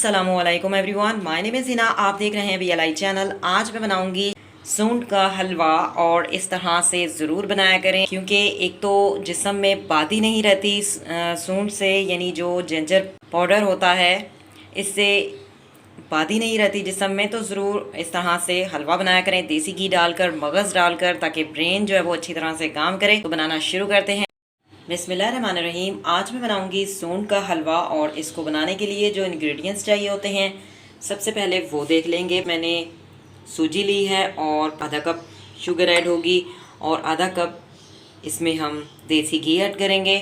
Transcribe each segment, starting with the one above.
अस्सलामुअलैकुम everyone, my name is Hina. आप देख रहे हैं BLI चैनल। आज मैं बनाऊंगी सूंड का हलवा और इस तरह से ज़रूर बनाया करें, क्योंकि एक तो जिस्म में बादी नहीं रहती सूंड से, यानी जो जिंजर पाउडर होता है इससे बादी नहीं रहती जिस्म में। तो ज़रूर इस तरह से हलवा बनाया करें, देसी घी डालकर, मगज़ डालकर, ताकि ब्रेन जो है वो अच्छी तरह से काम करे। तो बनाना शुरू करते हैं। बिस्मिल्लाहिर्रहमानिर्रहीम। आज मैं बनाऊंगी सूंड का हलवा और इसको बनाने के लिए जो इंग्रेडिएंट्स चाहिए होते हैं सबसे पहले वो देख लेंगे। मैंने सूजी ली है और आधा कप शुगर ऐड होगी और आधा कप इसमें हम देसी घी ऐड करेंगे।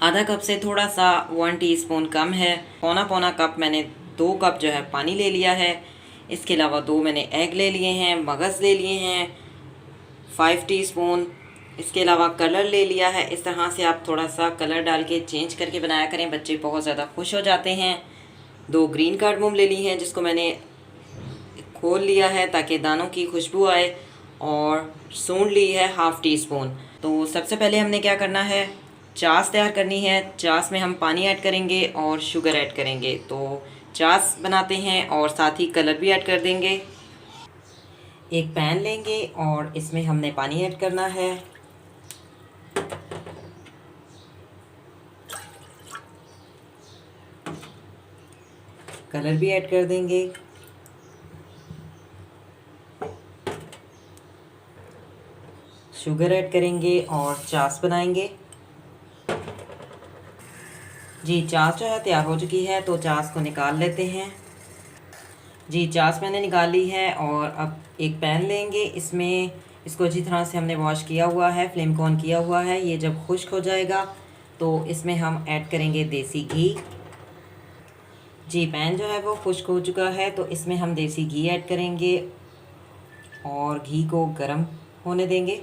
आधा कप से थोड़ा सा 1 टीस्पून कम है। पौना पौना कप मैंने 2 कप जो है पानी ले लिया है। इसके अलावा 2 मैंने एग ले लिए हैं, मगज़ ले लिए हैं 5 टीस्पून। इसके अलावा कलर ले लिया है। इस तरह से आप थोड़ा सा कलर डाल के चेंज करके बनाया करें, बच्चे बहुत ज़्यादा खुश हो जाते हैं। 2 ग्रीन कार्डमम ले ली हैं जिसको मैंने खोल लिया है ताकि दानों की खुशबू आए, और सूंड ली है 1/2 टीस्पून। तो सबसे पहले हमने क्या करना है, चास तैयार करनी है। चास में हम पानी ऐड करेंगे और शुगर ऐड करेंगे। तो चास बनाते हैं और साथ ही कलर भी ऐड कर देंगे। एक पैन लेंगे और इसमें हमने पानी ऐड करना है। कलर भी ऐड कर देंगे। शुगर ऐड करेंगे और चास बनाएंगे। जी, चास जो है तैयार हो चुकी है, तो चास को निकाल लेते हैं। जी, चास मैंने निकाल ली है और अब एक पैन लेंगे। इसमें इसको अच्छी तरह से हमने वॉश किया हुआ है, फ्लेम को ऑन किया हुआ है। ये जब खुश्क हो जाएगा तो इसमें हम ऐड करेंगे देसी घी। जी, पैन जो है वो खुश्क हो चुका है, तो इसमें हम देसी घी ऐड करेंगे और घी को गरम होने देंगे।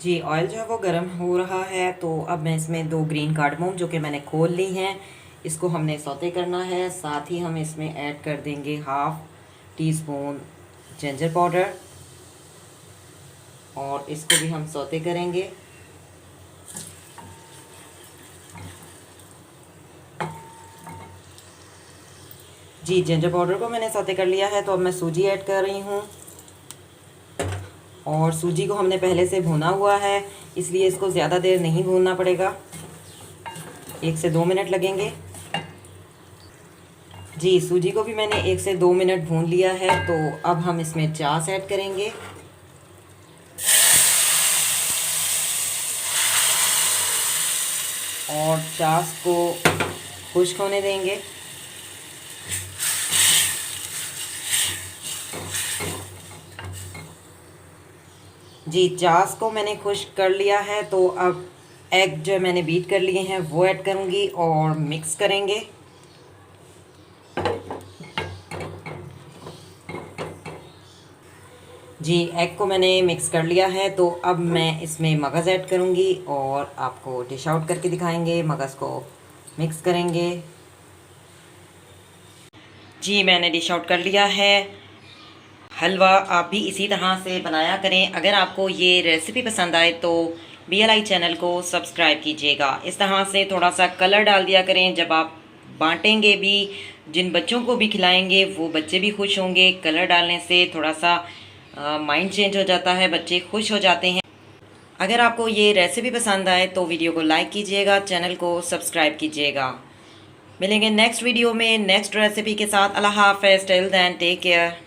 जी, ऑयल जो है वो गरम हो रहा है, तो अब मैं इसमें 2 ग्रीन कार्डमम जो कि मैंने खोल ली हैं, इसको हमने सौते करना है। साथ ही हम इसमें ऐड कर देंगे 1/2 टीस्पून जिंजर पाउडर और इसको भी हम सौते करेंगे। जी, जिंजर पाउडर को मैंने सौते कर लिया है, तो अब मैं सूजी ऐड कर रही हूँ। और सूजी को हमने पहले से भुना हुआ है, इसलिए इसको ज़्यादा देर नहीं भूनना पड़ेगा, 1 से 2 मिनट लगेंगे। जी, सूजी को भी मैंने 1 से 2 मिनट भून लिया है। तो अब हम इसमें चास ऐड करेंगे और चास को खुश्क होने देंगे। जी, चास को मैंने खुश्क कर लिया है, तो अब एग जो मैंने बीट कर लिए हैं वो ऐड करूँगी और मिक्स करेंगे। जी, एग को मैंने मिक्स कर लिया है, तो अब मैं इसमें मगज़ ऐड करूँगी और आपको डिश आउट करके दिखाएंगे। मगज़ को मिक्स करेंगे। जी, मैंने डिश आउट कर लिया है। हलवा आप भी इसी तरह से बनाया करें। अगर आपको ये रेसिपी पसंद आए तो BLI चैनल को सब्सक्राइब कीजिएगा। इस तरह से थोड़ा सा कलर डाल दिया करें। जब आप बांटेंगे भी, जिन बच्चों को भी खिलाएंगे वो बच्चे भी खुश होंगे। कलर डालने से थोड़ा सा माइंड चेंज हो जाता है, बच्चे खुश हो जाते हैं। अगर आपको ये रेसिपी पसंद आए तो वीडियो को लाइक कीजिएगा, चैनल को सब्सक्राइब कीजिएगा। मिलेंगे नेक्स्ट वीडियो में नेक्स्ट रेसिपी के साथ। अल्लाह हाफ़िज़। Till then take care.